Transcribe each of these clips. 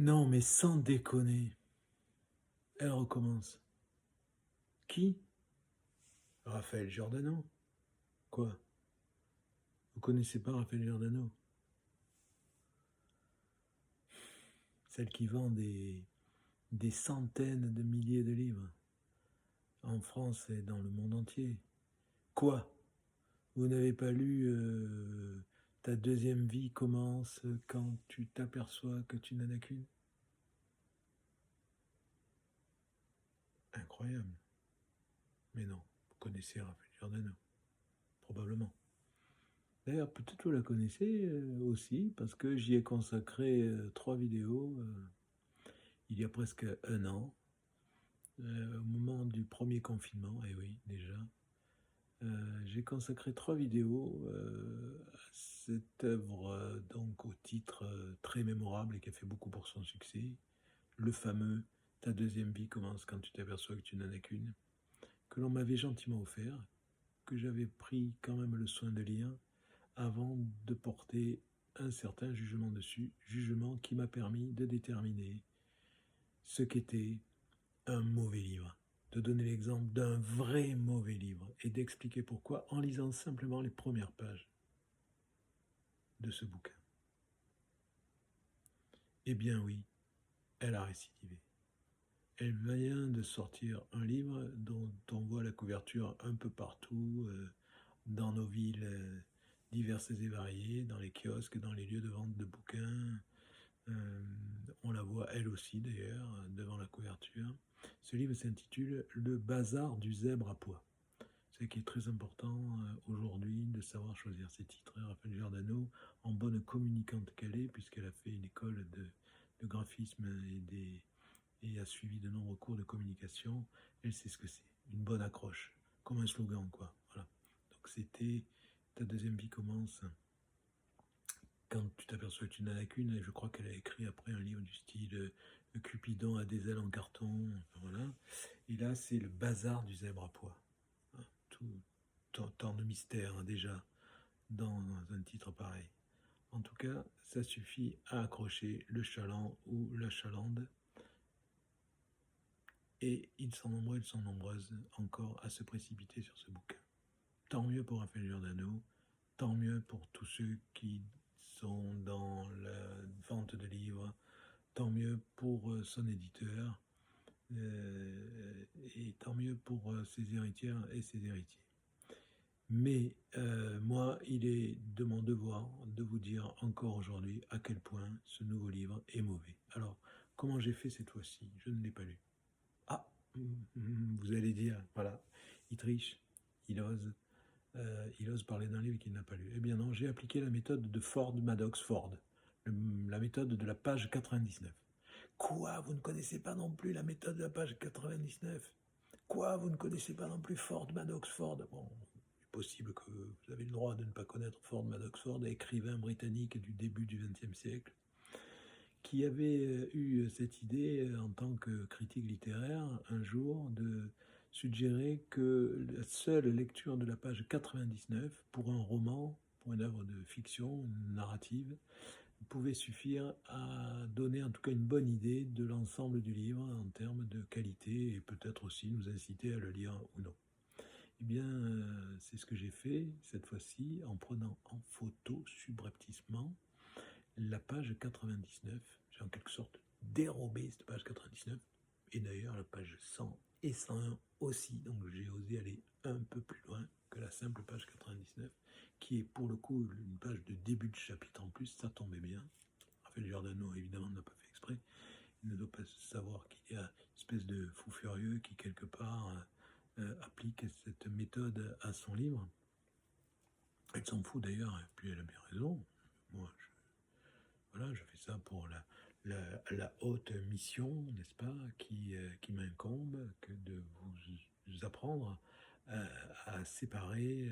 Non, mais sans déconner. Elle recommence. Qui? Raphaël Giordano. Quoi? Vous connaissez pas Raphaël Giordano? Celle qui vend des centaines de milliers de livres. En France et dans le monde entier. Quoi? Vous n'avez pas lu Ta deuxième vie commence quand tu t'aperçois que tu n'en as qu'une? Incroyable. Mais non, vous connaissez Raphaël Giordano. Probablement. D'ailleurs, peut-être vous la connaissez aussi, parce que j'y ai consacré 3 vidéos il y a presque un an, au moment du premier confinement, et oui, déjà. J'ai consacré 3 vidéos à cette œuvre, donc au titre très mémorable et qui a fait beaucoup pour son succès, le fameux Ta deuxième vie commence quand tu t'aperçois que tu n'en as qu'une, que l'on m'avait gentiment offert, que j'avais pris quand même le soin de lire avant de porter un certain jugement dessus, jugement qui m'a permis de déterminer ce qu'était un mauvais livre, de donner l'exemple d'un vrai mauvais livre et d'expliquer pourquoi en lisant simplement les premières pages de ce bouquin. Eh bien oui, elle a récidivé. Elle vient de sortir un livre dont on voit la couverture un peu partout, dans nos villes diverses et variées, dans les kiosques, dans les lieux de vente de bouquins. On la voit elle aussi d'ailleurs devant la couverture. Ce livre s'intitule Le bazar du zèbre à pois. C'est qui est très important aujourd'hui de savoir choisir ses titres. Raphaël Giordano, en bonne communicante qu'elle est, puisqu'elle a fait une école de graphisme et a suivi de nombreux cours de communication, elle sait ce que c'est. Une bonne accroche, comme un slogan, quoi. Voilà. Donc c'était Ta deuxième vie commence quand tu t'aperçois que tu n'en as qu'une, et je crois qu'elle a écrit après un livre du style Cupidon a des ailes en carton, voilà. Et là, c'est le bazar du zèbre à pois. Hein, tant de mystère hein, déjà dans un titre pareil. En tout cas, ça suffit à accrocher le chaland ou la chalande. Et ils sont nombreux, ils sont nombreuses encore à se précipiter sur ce bouquin. Tant mieux pour Raphaël Giordano, tant mieux pour tous ceux qui sont dans la vente de livres, tant mieux pour son éditeur, et tant mieux pour ses héritières et ses héritiers. Mais moi, il est de mon devoir de vous dire encore aujourd'hui à quel point ce nouveau livre est mauvais. Alors, comment j'ai fait cette fois-ci? Je ne l'ai pas lu. Ah, vous allez dire, voilà, il triche, il ose parler d'un livre qu'il n'a pas lu. Eh bien non, j'ai appliqué la méthode de Ford Madox Ford, la méthode de la page 99. Quoi, vous ne connaissez pas non plus la méthode de la page 99? Quoi, vous ne connaissez pas non plus Ford Madox Ford? Bon, c'est possible que vous avez le droit de ne pas connaître Ford Madox Ford, écrivain britannique du début du XXe siècle, qui avait eu cette idée en tant que critique littéraire un jour de suggérer que la seule lecture de la page 99 pour un roman, pour une œuvre de fiction, une narrative, pouvait suffire à donner en tout cas une bonne idée de l'ensemble du livre en termes de qualité et peut-être aussi nous inciter à le lire ou non. Eh bien, c'est ce que j'ai fait cette fois-ci en prenant en photo subrepticement la page 99. J'ai en quelque sorte dérobé cette page 99 et d'ailleurs la page 100 et 101 aussi, donc j'ai osé aller un peu plus loin que la simple page 99 qui est pour le coup une page de début de chapitre en plus, ça tombait bien. Raphaël Giordano évidemment n'a pas fait exprès, il ne doit pas savoir qu'il y a une espèce de fou furieux qui quelque part applique cette méthode à son livre. Elle s'en fout d'ailleurs, et puis elle a bien raison. Moi, voilà, je fais ça pour la haute mission, n'est-ce pas, qui m'incombe, que de vous apprendre à séparer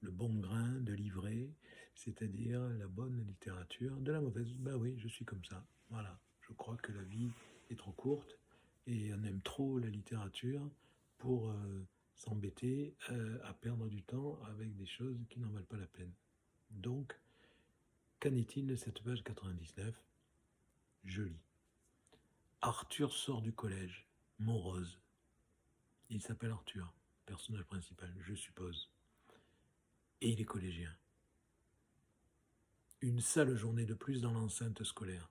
le bon grain de l'ivraie, c'est-à-dire la bonne littérature de la mauvaise. Ben oui, je suis comme ça. Voilà, je crois que la vie est trop courte et on aime trop la littérature pour s'embêter à perdre du temps avec des choses qui n'en valent pas la peine. Donc, qu'en est-il de cette page 99? Je lis. Arthur sort du collège, morose. Il s'appelle Arthur, personnage principal, je suppose. Et il est collégien. Une sale journée de plus dans l'enceinte scolaire.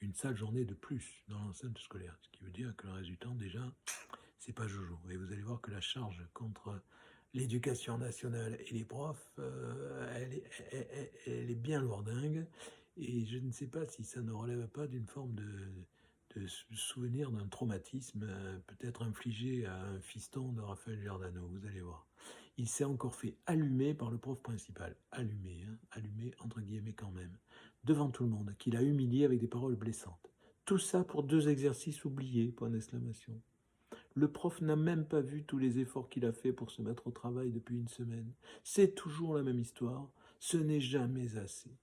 Une sale journée de plus dans l'enceinte scolaire. Ce qui veut dire que le reste du temps, déjà, c'est pas joujou. Et vous allez voir que la charge contre l'éducation nationale et les profs, elle est bien lourdingue. Et je ne sais pas si ça ne relève pas d'une forme de souvenir d'un traumatisme peut-être infligé à un fiston de Raphaël Giordano. Vous allez voir. Il s'est encore fait allumer par le prof principal. Allumé, hein, allumé entre guillemets quand même. Devant tout le monde, qu'il a humilié avec des paroles blessantes. Tout ça pour 2 exercices oubliés, point d'exclamation. Le prof n'a même pas vu tous les efforts qu'il a fait pour se mettre au travail depuis une semaine. C'est toujours la même histoire, ce n'est jamais assez.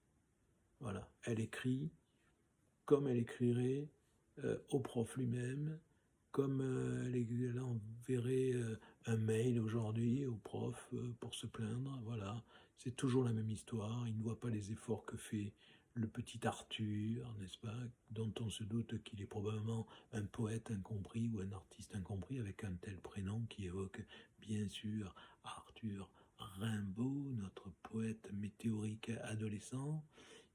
Voilà, elle écrit comme elle écrirait au prof lui-même, comme elle enverrait un mail aujourd'hui au prof pour se plaindre. Voilà, c'est toujours la même histoire. Il ne voit pas les efforts que fait le petit Arthur, n'est-ce pas, dont on se doute qu'il est probablement un poète incompris ou un artiste incompris avec un tel prénom qui évoque bien sûr Arthur Rimbaud, notre poète météorique adolescent.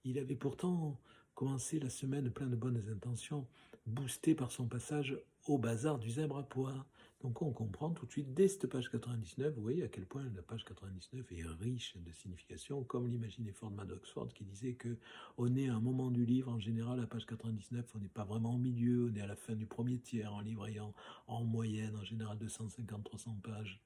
Il avait pourtant commencé la semaine plein de bonnes intentions, boosté par son passage au bazar du zèbre à pois. Donc on comprend tout de suite, dès cette page 99, vous voyez à quel point la page 99 est riche de signification, comme l'imaginait Ford Madox Ford qui disait que on est à un moment du livre, en général à page 99, on n'est pas vraiment au milieu, on est à la fin du premier tiers, en livre ayant en moyenne, en général 250-300 pages.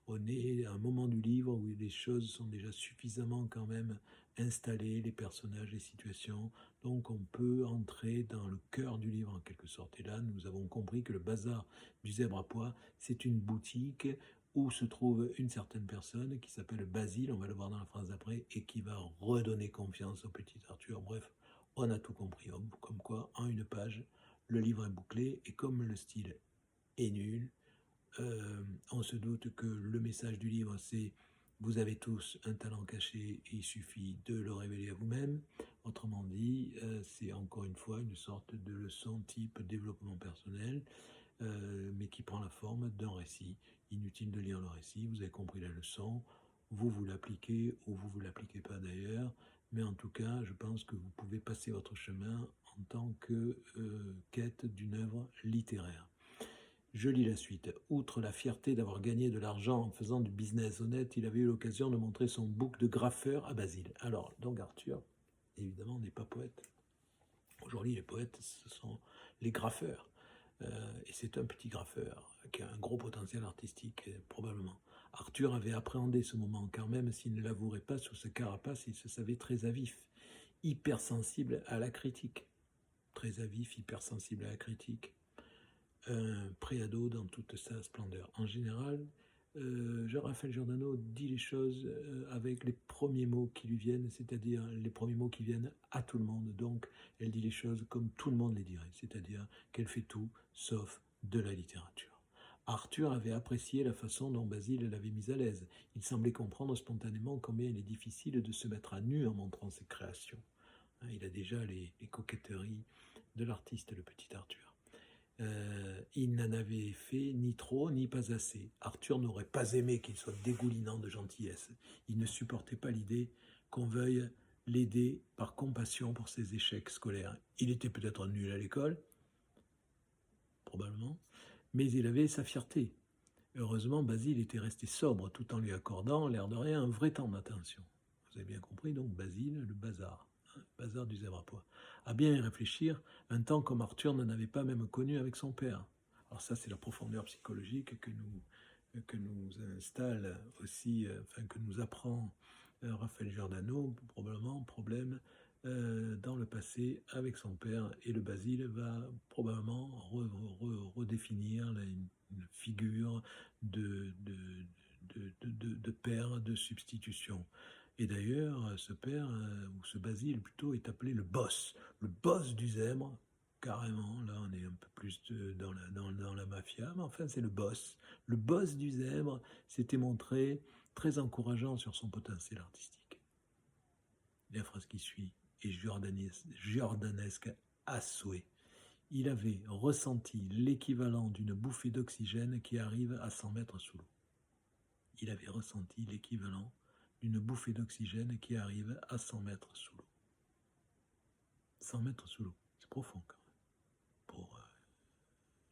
On est à un moment du livre où les choses sont déjà suffisamment quand même installées, les personnages, les situations, donc on peut entrer dans le cœur du livre en quelque sorte. Et là, nous avons compris que le bazar du zèbre à pois, c'est une boutique où se trouve une certaine personne qui s'appelle Basile, on va le voir dans la phrase d'après, et qui va redonner confiance au petit Arthur. Bref, on a tout compris, comme quoi, en une page, le livre est bouclé, et comme le style est nul, on se doute que le message du livre, c'est vous avez tous un talent caché et il suffit de le révéler à vous-même. Autrement dit, c'est encore une fois une sorte de leçon type développement personnel, mais qui prend la forme d'un récit. Inutile de lire le récit, vous avez compris la leçon, vous l'appliquez ou vous l'appliquez pas d'ailleurs, mais en tout cas, je pense que vous pouvez passer votre chemin en tant que quête d'une œuvre littéraire. Je lis la suite. Outre la fierté d'avoir gagné de l'argent en faisant du business honnête, il avait eu l'occasion de montrer son bouc de graffeur à Basile. Alors, donc Arthur, évidemment, n'est pas poète. Aujourd'hui, les poètes, ce sont les graffeurs. Et c'est un petit graffeur qui a un gros potentiel artistique, probablement. Arthur avait appréhendé ce moment, car même s'il ne l'avouerait pas sous sa carapace, il se savait très avif, hypersensible à la critique. Très avif, hypersensible à la critique. Un préado dans toute sa splendeur. En général, Jean-Raphaël Giordano dit les choses avec les premiers mots qui lui viennent, c'est-à-dire les premiers mots qui viennent à tout le monde. Donc, elle dit les choses comme tout le monde les dirait, c'est-à-dire qu'elle fait tout sauf de la littérature. Arthur avait apprécié la façon dont Basile l'avait mise à l'aise. Il semblait comprendre spontanément combien il est difficile de se mettre à nu en montrant ses créations. Il a déjà les coquetteries de l'artiste, le petit Arthur. Il n'en avait fait ni trop ni pas assez. Arthur n'aurait pas aimé qu'il soit dégoulinant de gentillesse. Il ne supportait pas l'idée qu'on veuille l'aider par compassion pour ses échecs scolaires. Il était peut-être nul à l'école, probablement, mais il avait sa fierté. Heureusement, Basile était resté sobre tout en lui accordant, l'air de rien, un vrai temps d'attention. Vous avez bien compris, donc Basile, le bazar. Bazar du zèbre à pois. À bien y réfléchir, un temps comme Arthur n'en avait pas même connu avec son père. Alors ça, c'est la profondeur psychologique que nous installe aussi, que nous apprend Raphaël Giordano, probablement problème dans le passé avec son père. Et le Basile va probablement redéfinir une figure de père de substitution. Et d'ailleurs, ce père, ou ce Basile plutôt, est appelé le boss du zèbre, carrément. Là, on est un peu plus dans la mafia, mais enfin, c'est le boss. Le boss du zèbre s'était montré très encourageant sur son potentiel artistique. La phrase qui suit est jordanesque à souhait. il avait ressenti l'équivalent d'une bouffée d'oxygène qui arrive à 100 mètres sous l'eau. Il avait ressenti l'équivalent d'une bouffée d'oxygène qui arrive à 100 mètres sous l'eau. 100 mètres sous l'eau, c'est profond quand même, pour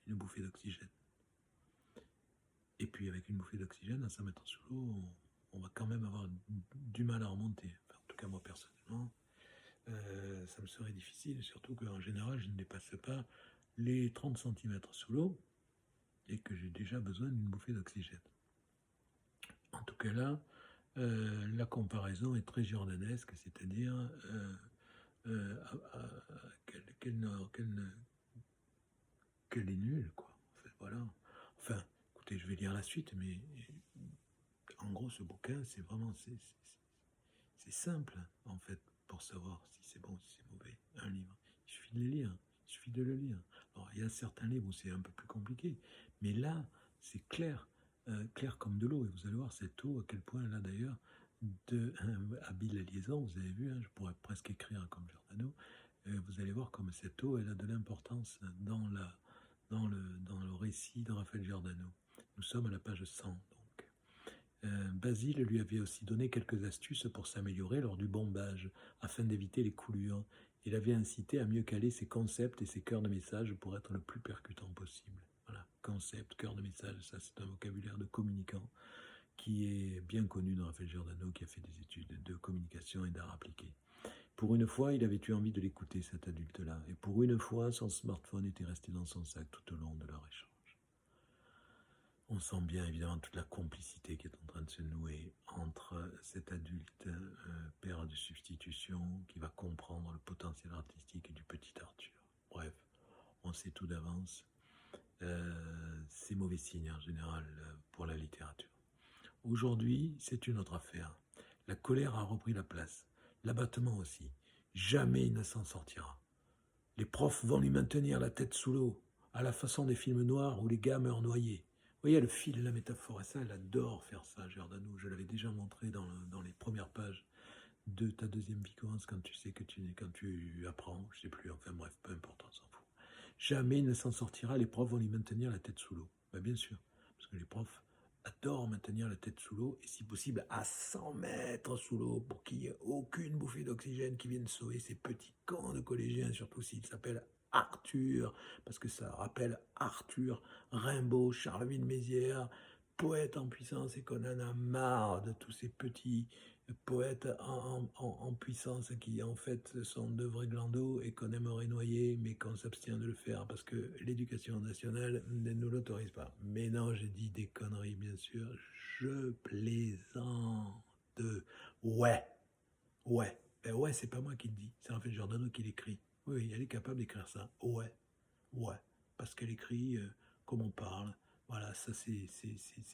une bouffée d'oxygène. Et puis avec une bouffée d'oxygène à 100 mètres sous l'eau, on va quand même avoir du mal à remonter. Enfin, en tout cas moi personnellement, ça me serait difficile, surtout qu'en général je ne dépasse pas les 30 cm sous l'eau et que j'ai déjà besoin d'une bouffée d'oxygène. En tout cas là, la comparaison est très jordanesque, c'est-à-dire qu'elle est nulle, quoi. En fait, voilà. Enfin, écoutez, je vais lire la suite, mais en gros, ce bouquin, c'est vraiment, c'est simple, en fait, pour savoir si c'est bon, si c'est mauvais. Un livre, il suffit de le lire, il suffit de le lire. Alors, il y a certains livres où c'est un peu plus compliqué, mais là, c'est clair, clair comme de l'eau. Et vous allez voir cette eau, à quel point, là d'ailleurs, habile la liaison, vous avez vu, hein, je pourrais presque écrire comme Giordano, vous allez voir comme cette eau, elle a de l'importance dans le récit de Raphaël Giordano. Nous sommes à la page 100, donc. Basile lui avait aussi donné quelques astuces pour s'améliorer lors du bombage, afin d'éviter les coulures. Il avait incité à mieux caler ses concepts et ses cœurs de message pour être le plus percutant possible. Voilà, concept, cœur de message, ça c'est un vocabulaire de communicant qui est bien connu de Raphaël Giordano, qui a fait des études de communication et d'art appliqué. Pour une fois, il avait eu envie de l'écouter, cet adulte-là, et pour une fois, son smartphone était resté dans son sac tout au long de leur échange. On sent bien évidemment toute la complicité qui est en train de se nouer entre cet adulte, père de substitution, qui va comprendre le potentiel artistique du petit Arthur. Bref, on sait tout d'avance. C'est mauvais signe en général pour la littérature. Aujourd'hui, c'est une autre affaire. La colère a repris la place, l'abattement aussi. Jamais il ne s'en sortira. Les profs vont lui maintenir la tête sous l'eau, à la façon des films noirs où les gars meurent noyés. Vous voyez, le fil et la métaphore, et ça, elle adore faire ça, Giordano. Je l'avais déjà montré dans les premières pages de ta deuxième vie commence quand tu sais quand tu apprends, je sais plus, enfin bref, peu importe, on s'en fout. Jamais il ne s'en sortira, les profs vont lui maintenir la tête sous l'eau. Ben, bien sûr, parce que les profs adorent maintenir la tête sous l'eau, et si possible à 100 mètres sous l'eau, pour qu'il n'y ait aucune bouffée d'oxygène qui vienne sauver ces petits camps de collégiens, surtout s'ils s'appellent Arthur, parce que ça rappelle Arthur Rimbaud, Charleville Mézières, poète en puissance, et qu'on en a marre de tous ces petits poètes en puissance qui en fait sont de vrais glandos et qu'on aimerait noyer, mais qu'on s'abstient de le faire parce que l'éducation nationale ne nous l'autorise pas. Mais non, j'ai dit des conneries, bien sûr, je plaisante. Ouais, ouais, ben ouais, c'est pas moi qui le dis, c'est Raphaël Giordano qui l'écrit. Oui, elle est capable d'écrire ça. Ouais, ouais, parce qu'elle écrit comme on parle. Voilà, ça c'est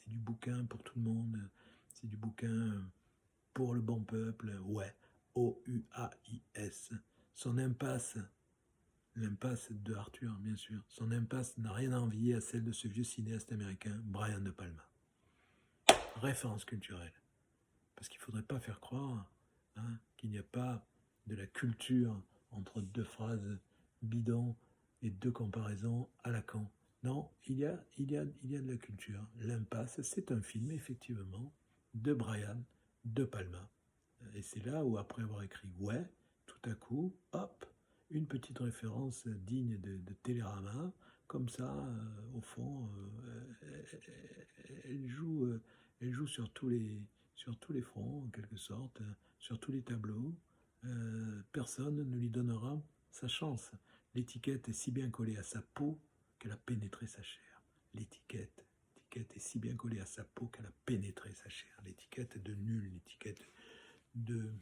du bouquin pour tout le monde. C'est du bouquin pour le bon peuple. Ouais, O-U-A-I-S. Son impasse, l'impasse de Arthur, bien sûr. Son impasse n'a rien à envier à celle de ce vieux cinéaste américain, Brian De Palma. Référence culturelle. Parce qu'il ne faudrait pas faire croire qu'il n'y a pas de la culture entre deux phrases bidons et deux comparaisons à Lacan. Non, il y a de la culture. L'impasse, c'est un film, effectivement, de Brian De Palma. Et c'est là où, après avoir écrit « Ouais », tout à coup, hop, une petite référence digne de Télérama, comme ça, au fond, elle joue sur tous les fronts, en quelque sorte, sur tous les tableaux. Personne ne lui donnera sa chance. L'étiquette est si bien collée à sa peau qu'elle a pénétré sa chair. L'étiquette est si bien collée à sa peau qu'elle a pénétré sa chair. L'étiquette de nul, l'étiquette de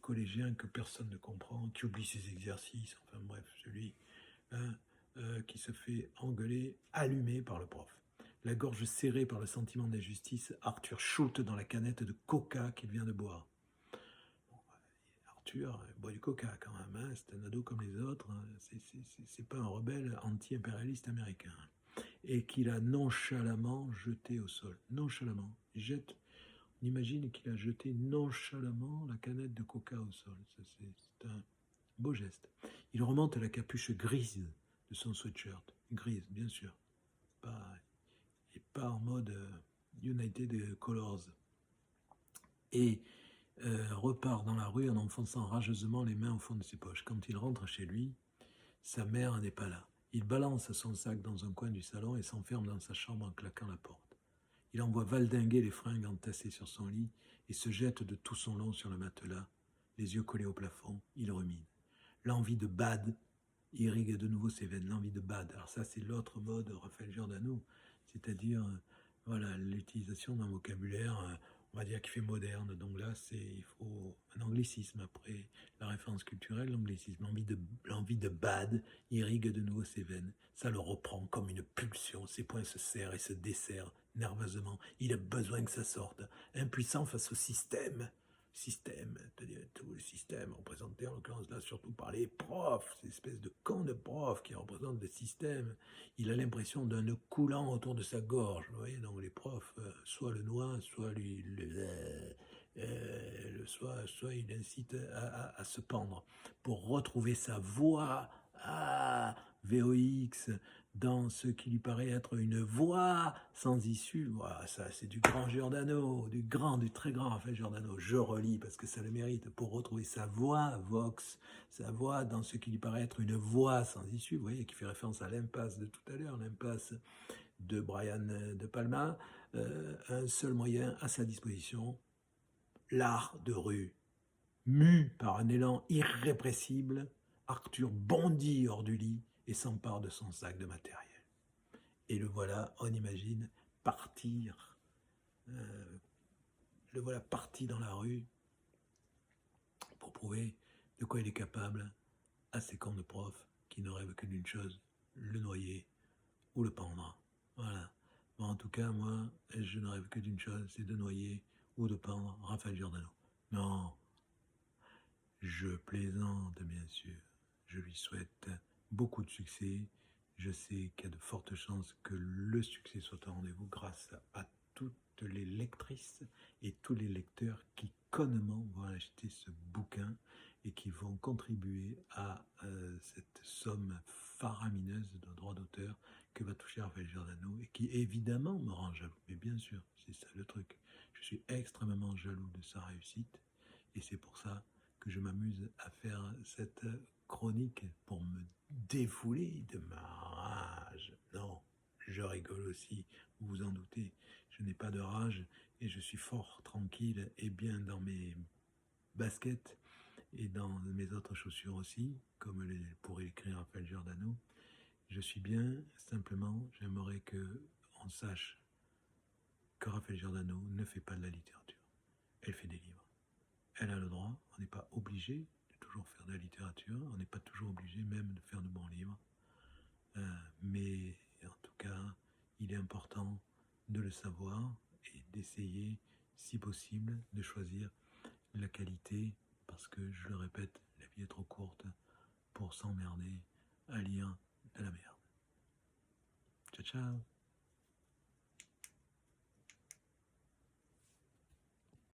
collégiens que personne ne comprend, qui oublie ses exercices, enfin bref, celui qui se fait engueuler, allumé par le prof. La gorge serrée par le sentiment d'injustice, Arthur choulte dans la canette de coca qu'il vient de boire. Bon, Arthur boit du coca quand même, hein, c'est un ado comme les autres, hein, c'est pas un rebelle anti-impérialiste américain. Et qu'il a nonchalamment jeté au sol. Nonchalamment. On imagine qu'il a jeté nonchalamment la canette de coca au sol. C'est un beau geste. Il remonte la capuche grise de son sweatshirt, grise, bien sûr. Et pas en mode United Colors. Et repart dans la rue en enfonçant rageusement les mains au fond de ses poches. Quand il rentre chez lui, sa mère n'est pas là. Il balance son sac dans un coin du salon et s'enferme dans sa chambre en claquant la porte. Il envoie valdinguer les fringues entassées sur son lit et se jette de tout son long sur le matelas, les yeux collés au plafond. Il rumine. L'envie de bad irrigue de nouveau ses veines. L'envie de bad. Alors ça, c'est l'autre mode Raphaël Giordano, c'est-à-dire voilà, l'utilisation d'un vocabulaire, on va dire, qui fait moderne. Donc là, il faut un anglicisme après la référence culturelle, l'anglicisme. L'envie de bad irrigue de nouveau ses veines. Ça le reprend comme une pulsion. Ses poings se serrent et se desserrent nerveusement. Il a besoin que ça sorte. Impuissant face au système, tout le système représenté en l'occurrence là surtout par les profs, ces espèces de cons de profs qui représentent le système. Il a l'impression d'un nœud coulant autour de sa gorge, vous voyez, donc les profs, soit le noient, soit soit il incite à se pendre pour retrouver sa voix VOX dans ce qui lui paraît être une voie sans issue. Voilà, ça, c'est du grand Giordano, du très grand Raphaël Giordano. Je relis parce que ça le mérite, pour retrouver sa voix, Vox, sa voix dans ce qui lui paraît être une voie sans issue, vous voyez, qui fait référence à l'impasse de tout à l'heure, l'impasse de Brian De Palma. Un seul moyen à sa disposition, l'art de rue. Mu par un élan irrépressible, Arthur bondit hors du lit et s'empare de son sac de matériel. Et le voilà, on imagine, partir. Le voilà parti dans la rue pour prouver de quoi il est capable à ces cons de profs qui ne rêvent que d'une chose, le noyer ou le pendre. Voilà. Bon, en tout cas, moi, je ne rêve que d'une chose, c'est de noyer ou de pendre Raphaël Giordano. Non, je plaisante, bien sûr. Je lui souhaite beaucoup de succès. Je sais qu'il y a de fortes chances que le succès soit au rendez-vous grâce à toutes les lectrices et tous les lecteurs qui connement vont acheter ce bouquin et qui vont contribuer à cette somme faramineuse de droits d'auteur que va toucher Raphaël Giordano et qui évidemment me rend jaloux. Mais bien sûr, c'est ça le truc. Je suis extrêmement jaloux de sa réussite et c'est pour ça que je m'amuse à faire cette chronique pour me défouler de ma rage. Non, je rigole aussi, vous vous en doutez. Je n'ai pas de rage et je suis fort tranquille et bien dans mes baskets et dans mes autres chaussures aussi, comme pourrait l'écrire Raphaël Giordano. Je suis bien, simplement, j'aimerais qu'on sache que Raphaël Giordano ne fait pas de la littérature. Elle fait des livres. Elle a le droit, on n'est pas obligé de toujours faire de la littérature, on n'est pas toujours obligé même de faire de bons livres. Mais en tout cas, il est important de le savoir et d'essayer, si possible, de choisir la qualité, parce que, je le répète, la vie est trop courte pour s'emmerder à lire de la merde. Ciao, ciao!